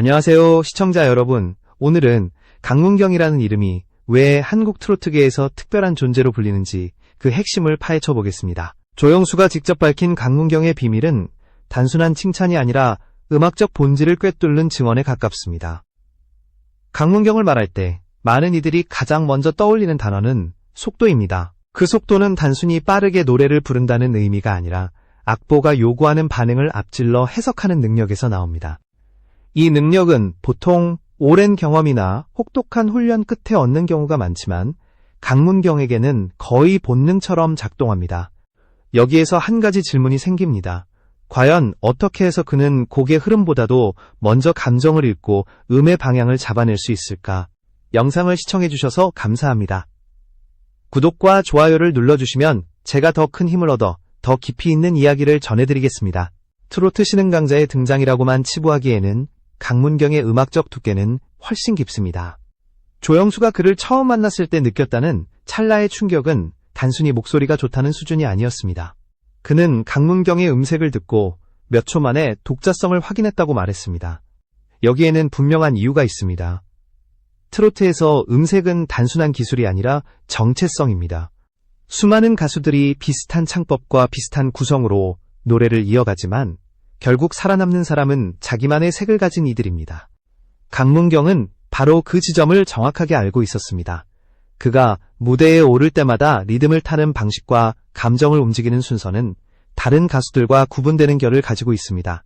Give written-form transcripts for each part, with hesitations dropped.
안녕하세요, 시청자 여러분. 오늘은 강문경이라는 이름이 왜 한국 트로트계에서 특별한 존재로 불리는지 그 핵심을 파헤쳐 보겠습니다. 조영수가 직접 밝힌 강문경의 비밀은 단순한 칭찬이 아니라 음악적 본질을 꿰뚫는 증언에 가깝습니다. 강문경을 말할 때 많은 이들이 가장 먼저 떠올리는 단어는 속도입니다. 그 속도는 단순히 빠르게 노래를 부른다는 의미가 아니라 악보가 요구하는 반응을 앞질러 해석하는 능력에서 나옵니다. 이 능력은 보통 오랜 경험이나 혹독한 훈련 끝에 얻는 경우가 많지만 강문경에게는 거의 본능처럼 작동합니다. 여기에서 한 가지 질문이 생깁니다. 과연 어떻게 해서 그는 곡의 흐름보다도 먼저 감정을 읽고 음의 방향을 잡아낼 수 있을까? 영상을 시청해주셔서 감사합니다. 구독과 좋아요를 눌러주시면 제가 더 큰 힘을 얻어 더 깊이 있는 이야기를 전해드리겠습니다. 트로트 신흥 강자의 등장이라고만 치부하기에는 강문경의 음악적 두께는 훨씬 깊습니다. 조영수가 그를 처음 만났을 때 느꼈다는 찰나의 충격은 단순히 목소리가 좋다는 수준이 아니었습니다. 그는 강문경의 음색을 듣고 몇 초 만에 독자성을 확인했다고 말했습니다. 여기에는 분명한 이유가 있습니다. 트로트에서 음색은 단순한 기술이 아니라 정체성입니다. 수많은 가수들이 비슷한 창법과 비슷한 구성으로 노래를 이어가지만 결국 살아남는 사람은 자기만의 색을 가진 이들입니다. 강문경은 바로 그 지점을 정확하게 알고 있었습니다. 그가 무대에 오를 때마다 리듬을 타는 방식과 감정을 움직이는 순서는 다른 가수들과 구분되는 결을 가지고 있습니다.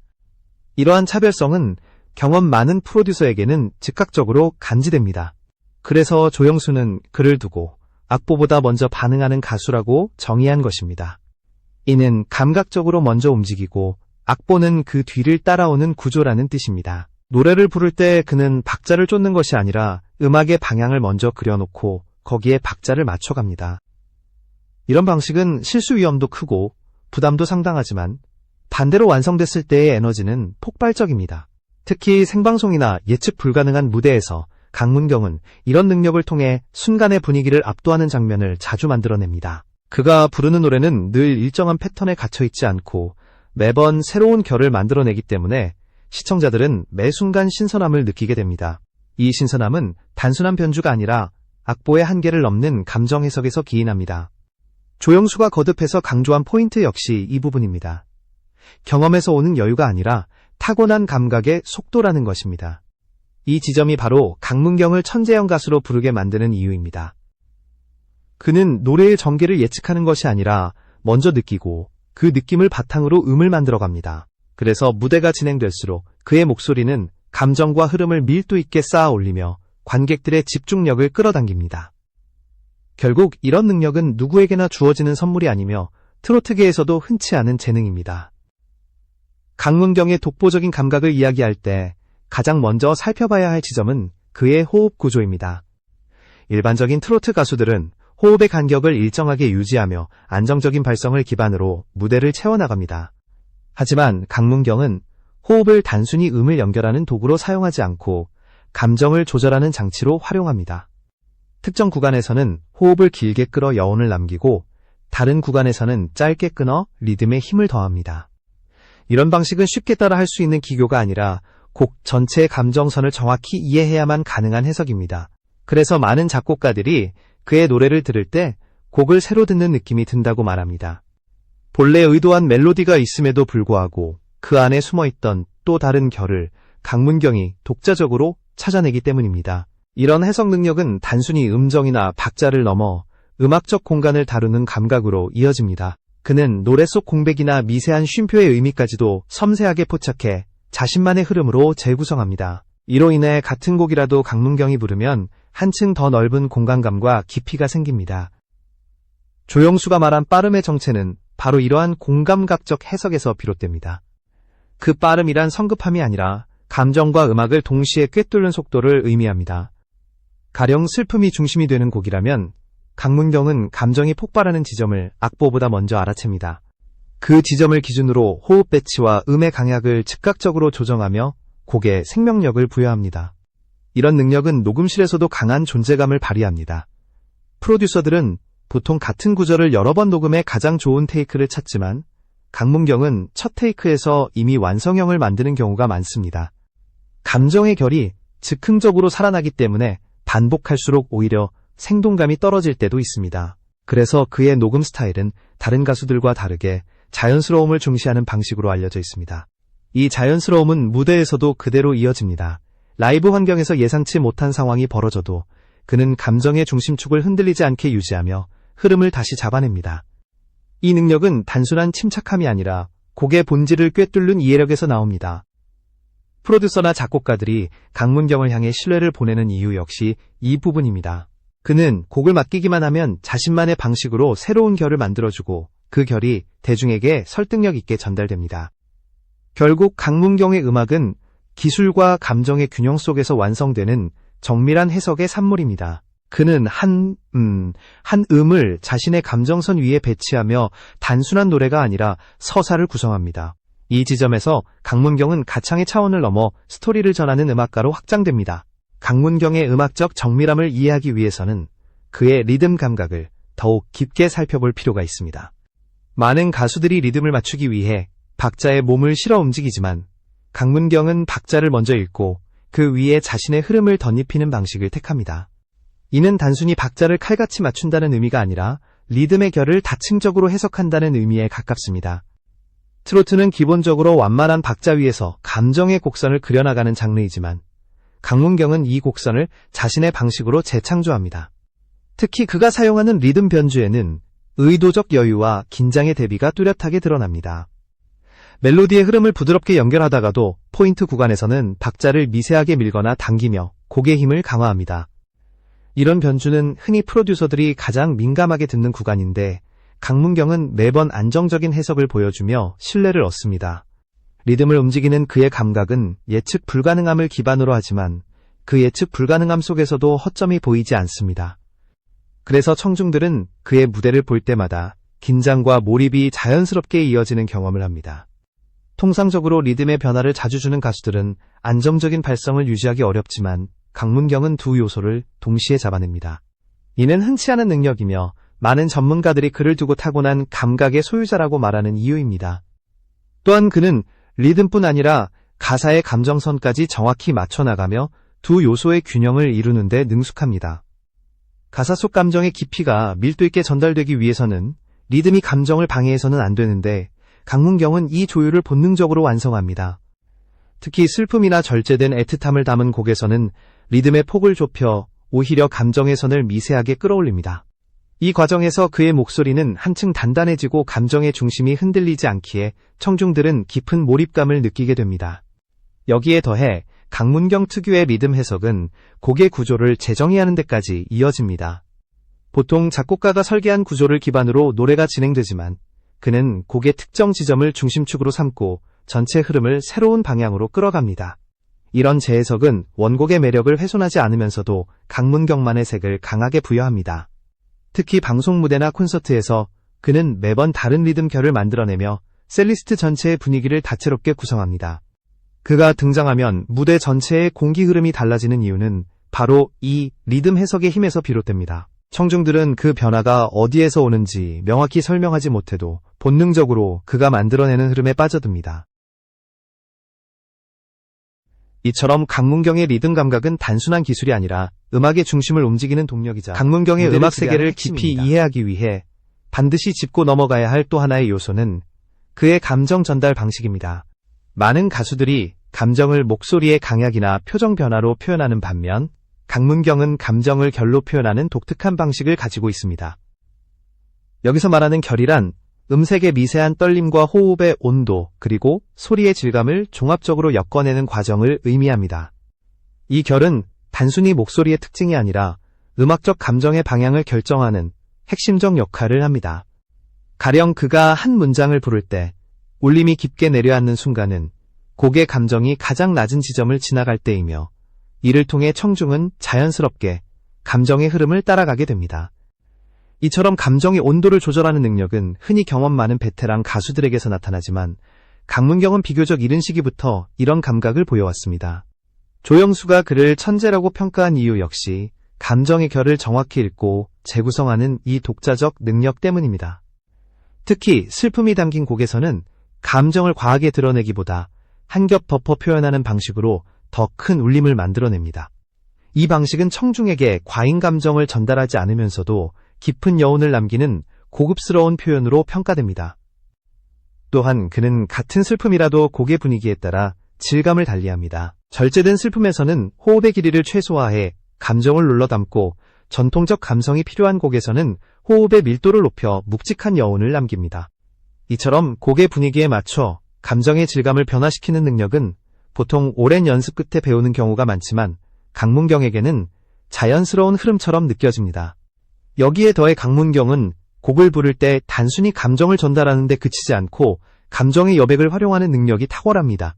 이러한 차별성은 경험 많은 프로듀서에게는 즉각적으로 감지됩니다. 그래서 조영수는 그를 두고 악보보다 먼저 반응하는 가수라고 정의한 것입니다. 이는 감각적으로 먼저 움직이고 악보는 그 뒤를 따라오는 구조라는 뜻입니다. 노래를 부를 때 그는 박자를 쫓는 것이 아니라 음악의 방향을 먼저 그려놓고 거기에 박자를 맞춰갑니다. 이런 방식은 실수 위험도 크고 부담도 상당하지만 반대로 완성됐을 때의 에너지는 폭발적입니다. 특히 생방송이나 예측 불가능한 무대에서 강문경은 이런 능력을 통해 순간의 분위기를 압도하는 장면을 자주 만들어냅니다. 그가 부르는 노래는 늘 일정한 패턴에 갇혀있지 않고 매번 새로운 결을 만들어내기 때문에 시청자들은 매 순간 신선함을 느끼게 됩니다. 이 신선함은 단순한 변주가 아니라 악보의 한계를 넘는 감정 해석에서 기인합니다. 조영수가 거듭해서 강조한 포인트 역시 이 부분입니다. 경험에서 오는 여유가 아니라 타고난 감각의 속도라는 것입니다. 이 지점이 바로 강문경을 천재형 가수로 부르게 만드는 이유입니다. 그는 노래의 전개를 예측하는 것이 아니라 먼저 느끼고 그 느낌을 바탕으로 음을 만들어갑니다. 그래서 무대가 진행될수록 그의 목소리는 감정과 흐름을 밀도 있게 쌓아 올리며 관객들의 집중력을 끌어당깁니다. 결국 이런 능력은 누구에게나 주어지는 선물이 아니며 트로트계에서도 흔치 않은 재능입니다. 강문경의 독보적인 감각을 이야기할 때 가장 먼저 살펴봐야 할 지점은 그의 호흡 구조입니다. 일반적인 트로트 가수들은 호흡의 간격을 일정하게 유지하며 안정적인 발성을 기반으로 무대를 채워나갑니다. 하지만 강문경은 호흡을 단순히 음을 연결하는 도구로 사용하지 않고 감정을 조절하는 장치로 활용합니다. 특정 구간에서는 호흡을 길게 끌어 여운을 남기고 다른 구간에서는 짧게 끊어 리듬에 힘을 더합니다. 이런 방식은 쉽게 따라 할 수 있는 기교가 아니라 곡 전체의 감정선을 정확히 이해해야만 가능한 해석입니다. 그래서 많은 작곡가들이 그의 노래를 들을 때 곡을 새로 듣는 느낌이 든다고 말합니다. 본래 의도한 멜로디가 있음에도 불구하고 그 안에 숨어있던 또 다른 결을 강문경이 독자적으로 찾아내기 때문입니다. 이런 해석 능력은 단순히 음정이나 박자를 넘어 음악적 공간을 다루는 감각으로 이어집니다. 그는 노래 속 공백이나 미세한 쉼표의 의미까지도 섬세하게 포착해 자신만의 흐름으로 재구성합니다. 이로 인해 같은 곡이라도 강문경이 부르면 한층 더 넓은 공간감과 깊이가 생깁니다. 조영수가 말한 빠름의 정체는 바로 이러한 공감각적 해석에서 비롯됩니다. 그 빠름이란 성급함이 아니라 감정과 음악을 동시에 꿰뚫는 속도를 의미합니다. 가령 슬픔이 중심이 되는 곡이라면 강문경은 감정이 폭발하는 지점을 악보보다 먼저 알아챕니다. 그 지점을 기준으로 호흡 배치와 음의 강약을 즉각적으로 조정하며 곡에 생명력을 부여합니다. 이런 능력은 녹음실에서도 강한 존재감을 발휘합니다. 프로듀서들은 보통 같은 구절을 여러 번 녹음해 가장 좋은 테이크를 찾지만 강문경은 첫 테이크에서 이미 완성형을 만드는 경우가 많습니다. 감정의 결이 즉흥적으로 살아나기 때문에 반복할수록 오히려 생동감이 떨어질 때도 있습니다. 그래서 그의 녹음 스타일은 다른 가수들과 다르게 자연스러움을 중시하는 방식으로 알려져 있습니다. 이 자연스러움은 무대에서도 그대로 이어집니다. 라이브 환경에서 예상치 못한 상황이 벌어져도 그는 감정의 중심축을 흔들리지 않게 유지하며 흐름을 다시 잡아냅니다. 이 능력은 단순한 침착함이 아니라 곡의 본질을 꿰뚫는 이해력에서 나옵니다. 프로듀서나 작곡가들이 강문경을 향해 신뢰를 보내는 이유 역시 이 부분입니다. 그는 곡을 맡기기만 하면 자신만의 방식으로 새로운 결을 만들어주고 그 결이 대중에게 설득력 있게 전달됩니다. 결국 강문경의 음악은 기술과 감정의 균형 속에서 완성되는 정밀한 해석의 산물입니다. 그는 한 음을 자신의 감정선 위에 배치하며 단순한 노래가 아니라 서사를 구성합니다. 이 지점에서 강문경은 가창의 차원을 넘어 스토리를 전하는 음악가로 확장됩니다. 강문경의 음악적 정밀함을 이해하기 위해서는 그의 리듬 감각을 더욱 깊게 살펴볼 필요가 있습니다. 많은 가수들이 리듬을 맞추기 위해 박자에 몸을 실어 움직이지만 강문경은 박자를 먼저 읽고 그 위에 자신의 흐름을 덧입히는 방식을 택합니다. 이는 단순히 박자를 칼같이 맞춘다는 의미가 아니라 리듬의 결을 다층적으로 해석한다는 의미에 가깝습니다. 트로트는 기본적으로 완만한 박자 위에서 감정의 곡선을 그려나가는 장르이지만 강문경은 이 곡선을 자신의 방식으로 재창조합니다. 특히 그가 사용하는 리듬 변주에는 의도적 여유와 긴장의 대비가 뚜렷하게 드러납니다. 멜로디의 흐름을 부드럽게 연결하다가도 포인트 구간에서는 박자를 미세하게 밀거나 당기며 곡의 힘을 강화합니다. 이런 변주는 흔히 프로듀서들이 가장 민감하게 듣는 구간인데 강문경은 매번 안정적인 해석을 보여주며 신뢰를 얻습니다. 리듬을 움직이는 그의 감각은 예측 불가능함을 기반으로 하지만 그 예측 불가능함 속에서도 허점이 보이지 않습니다. 그래서 청중들은 그의 무대를 볼 때마다 긴장과 몰입이 자연스럽게 이어지는 경험을 합니다. 통상적으로 리듬의 변화를 자주 주는 가수들은 안정적인 발성을 유지하기 어렵지만 강문경은 두 요소를 동시에 잡아냅니다. 이는 흔치 않은 능력이며 많은 전문가들이 그를 두고 타고난 감각의 소유자라고 말하는 이유입니다. 또한 그는 리듬뿐 아니라 가사의 감정선까지 정확히 맞춰나가며 두 요소의 균형을 이루는 데 능숙합니다. 가사 속 감정의 깊이가 밀도 있게 전달되기 위해서는 리듬이 감정을 방해해서는 안 되는데 강문경은 이 조율을 본능적으로 완성합니다. 특히 슬픔이나 절제된 애틋함을 담은 곡에서는 리듬의 폭을 좁혀 오히려 감정의 선을 미세하게 끌어올립니다. 이 과정에서 그의 목소리는 한층 단단해지고 감정의 중심이 흔들리지 않기에 청중들은 깊은 몰입감을 느끼게 됩니다. 여기에 더해 강문경 특유의 리듬 해석은 곡의 구조를 재정의하는 데까지 이어집니다. 보통 작곡가가 설계한 구조를 기반으로 노래가 진행되지만 그는 곡의 특정 지점을 중심축으로 삼고 전체 흐름을 새로운 방향으로 끌어갑니다. 이런 재해석은 원곡의 매력을 훼손하지 않으면서도 강문경만의 색을 강하게 부여합니다. 특히 방송 무대나 콘서트에서 그는 매번 다른 리듬 결을 만들어내며 셀리스트 전체의 분위기를 다채롭게 구성합니다. 그가 등장하면 무대 전체의 공기 흐름이 달라지는 이유는 바로 이 리듬 해석의 힘에서 비롯됩니다. 청중들은 그 변화가 어디에서 오는지 명확히 설명하지 못해도 본능적으로 그가 만들어내는 흐름에 빠져듭니다. 이처럼 강문경의 리듬 감각은 단순한 기술이 아니라 음악의 중심을 움직이는 동력이자 강문경의 음악 세계를 깊이 이해하기 위해 반드시 짚고 넘어가야 할 또 하나의 요소는 그의 감정 전달 방식입니다. 많은 가수들이 감정을 목소리의 강약이나 표정 변화로 표현하는 반면 강문경은 감정을 결로 표현하는 독특한 방식을 가지고 있습니다. 여기서 말하는 결이란 음색의 미세한 떨림과 호흡의 온도, 그리고 소리의 질감을 종합적으로 엮어내는 과정을 의미합니다. 이 결은 단순히 목소리의 특징이 아니라 음악적 감정의 방향을 결정하는 핵심적 역할을 합니다. 가령 그가 한 문장을 부를 때 울림이 깊게 내려앉는 순간은 곡의 감정이 가장 낮은 지점을 지나갈 때이며 이를 통해 청중은 자연스럽게 감정의 흐름을 따라가게 됩니다. 이처럼 감정의 온도를 조절하는 능력은 흔히 경험 많은 베테랑 가수들에게서 나타나지만 강문경은 비교적 이른 시기부터 이런 감각을 보여왔습니다. 조영수가 그를 천재라고 평가한 이유 역시 감정의 결을 정확히 읽고 재구성하는 이 독자적 능력 때문입니다. 특히 슬픔이 담긴 곡에서는 감정을 과하게 드러내기보다 한 겹 덮어 표현하는 방식으로 더 큰 울림을 만들어냅니다. 이 방식은 청중에게 과잉 감정을 전달하지 않으면서도 깊은 여운을 남기는 고급스러운 표현으로 평가됩니다. 또한 그는 같은 슬픔이라도 곡의 분위기에 따라 질감을 달리합니다. 절제된 슬픔에서는 호흡의 길이를 최소화해 감정을 눌러 담고, 전통적 감성이 필요한 곡에서는 호흡의 밀도를 높여 묵직한 여운을 남깁니다. 이처럼 곡의 분위기에 맞춰 감정의 질감을 변화시키는 능력은 보통 오랜 연습 끝에 배우는 경우가 많지만 강문경에게는 자연스러운 흐름처럼 느껴집니다. 여기에 더해 강문경은 곡을 부를 때 단순히 감정을 전달하는 데 그치지 않고 감정의 여백을 활용하는 능력이 탁월합니다.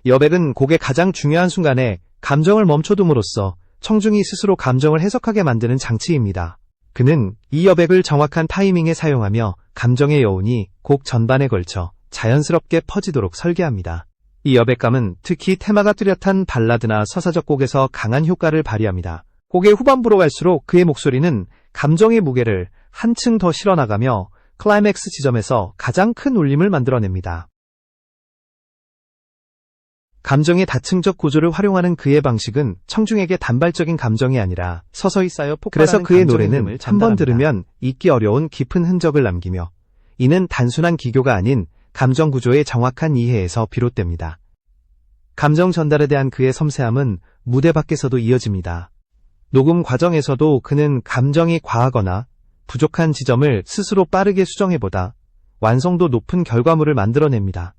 여백은 곡의 가장 중요한 순간에 감정을 멈춰둠으로써 청중이 스스로 감정을 해석하게 만드는 장치입니다. 그는 이 여백을 정확한 타이밍에 사용하며 감정의 여운이 곡 전반에 걸쳐 자연스럽게 퍼지도록 설계합니다. 이 여백감은 특히 테마가 뚜렷한 발라드나 서사적 곡에서 강한 효과를 발휘합니다. 곡의 후반부로 갈수록 그의 목소리는 감정의 무게를 한층 더 실어나가며 클라이맥스 지점에서 가장 큰 울림을 만들어냅니다. 감정의 다층적 구조를 활용하는 그의 방식은 청중에게 단발적인 감정이 아니라 서서히 쌓여 폭발하는, 그래서 그의 노래는 한 번 들으면 잊기 어려운 깊은 흔적을 남기며, 이는 단순한 기교가 아닌 감정 구조의 정확한 이해에서 비롯됩니다. 감정 전달에 대한 그의 섬세함은 무대 밖에서도 이어집니다. 녹음 과정에서도 그는 감정이 과하거나 부족한 지점을 스스로 빠르게 수정해보다 완성도 높은 결과물을 만들어냅니다.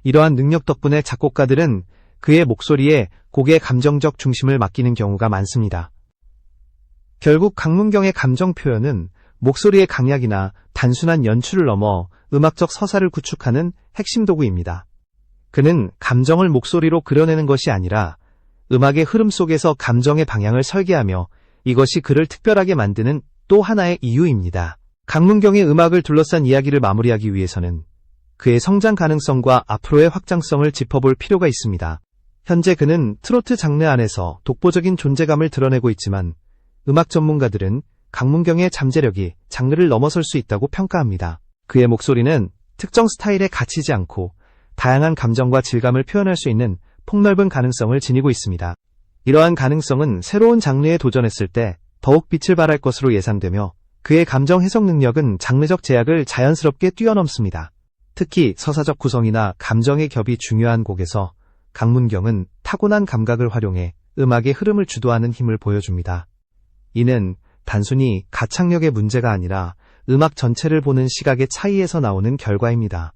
이러한 능력 덕분에 작곡가들은 그의 목소리에 곡의 감정적 중심을 맡기는 경우가 많습니다. 결국 강문경의 감정 표현은 목소리의 강약이나 단순한 연출을 넘어 음악적 서사를 구축하는 핵심 도구입니다. 그는 감정을 목소리로 그려내는 것이 아니라 음악의 흐름 속에서 감정의 방향을 설계하며, 이것이 그를 특별하게 만드는 또 하나의 이유입니다. 강문경의 음악을 둘러싼 이야기를 마무리하기 위해서는 그의 성장 가능성과 앞으로의 확장성을 짚어볼 필요가 있습니다. 현재 그는 트로트 장르 안에서 독보적인 존재감을 드러내고 있지만, 음악 전문가들은 강문경의 잠재력이 장르를 넘어설 수 있다고 평가합니다. 그의 목소리는 특정 스타일에 갇히지 않고 다양한 감정과 질감을 표현할 수 있는 폭넓은 가능성을 지니고 있습니다. 이러한 가능성은 새로운 장르에 도전했을 때 더욱 빛을 발할 것으로 예상되며, 그의 감정 해석 능력은 장르적 제약을 자연스럽게 뛰어넘습니다. 특히 서사적 구성이나 감정의 겹이 중요한 곡에서 강문경은 타고난 감각을 활용해 음악의 흐름을 주도하는 힘을 보여줍니다. 이는 단순히 가창력의 문제가 아니라 음악 전체를 보는 시각의 차이에서 나오는 결과입니다.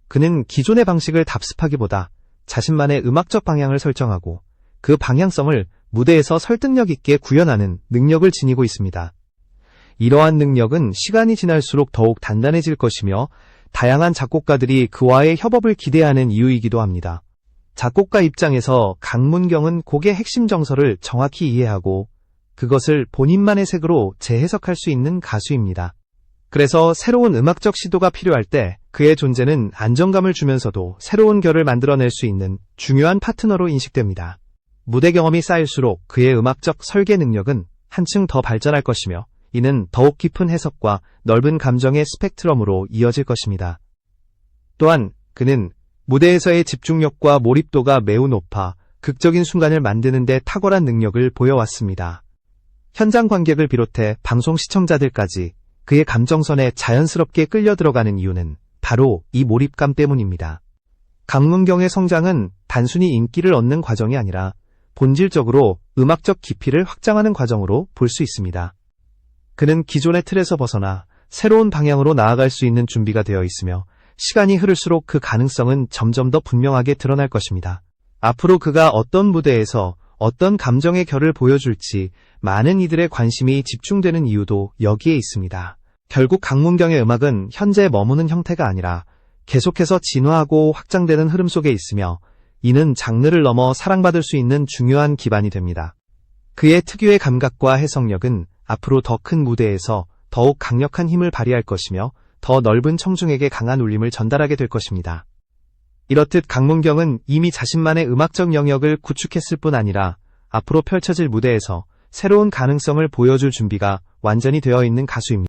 그는 기존의 방식을 답습하기보다 자신만의 음악적 방향을 설정하고 그 방향성을 무대에서 설득력 있게 구현하는 능력을 지니고 있습니다. 이러한 능력은 시간이 지날수록 더욱 단단해질 것이며, 다양한 작곡가들이 그와의 협업을 기대하는 이유이기도 합니다. 작곡가 입장에서 강문경은 곡의 핵심 정서를 정확히 이해하고 그것을 본인만의 색으로 재해석할 수 있는 가수입니다. 그래서 새로운 음악적 시도가 필요할 때 그의 존재는 안정감을 주면서도 새로운 결을 만들어낼 수 있는 중요한 파트너로 인식됩니다. 무대 경험이 쌓일수록 그의 음악적 설계 능력은 한층 더 발전할 것이며, 이는 더욱 깊은 해석과 넓은 감정의 스펙트럼으로 이어질 것입니다. 또한 그는 무대에서의 집중력과 몰입도가 매우 높아 극적인 순간을 만드는 데 탁월한 능력을 보여왔습니다. 현장 관객을 비롯해 방송 시청자들까지 그의 감정선에 자연스럽게 끌려 들어가는 이유는 바로 이 몰입감 때문입니다. 강문경의 성장은 단순히 인기를 얻는 과정이 아니라 본질적으로 음악적 깊이를 확장하는 과정으로 볼 수 있습니다. 그는 기존의 틀에서 벗어나 새로운 방향으로 나아갈 수 있는 준비가 되어 있으며, 시간이 흐를수록 그 가능성은 점점 더 분명하게 드러날 것입니다. 앞으로 그가 어떤 무대에서 어떤 감정의 결을 보여줄지 많은 이들의 관심이 집중되는 이유도 여기에 있습니다. 결국 강문경의 음악은 현재 머무는 형태가 아니라 계속해서 진화하고 확장되는 흐름 속에 있으며, 이는 장르를 넘어 사랑받을 수 있는 중요한 기반이 됩니다. 그의 특유의 감각과 해석력은 앞으로 더 큰 무대에서 더욱 강력한 힘을 발휘할 것이며, 더 넓은 청중에게 강한 울림을 전달하게 될 것입니다. 이렇듯 강문경은 이미 자신만의 음악적 영역을 구축했을 뿐 아니라 앞으로 펼쳐질 무대에서 새로운 가능성을 보여줄 준비가 완전히 되어 있는 가수입니다.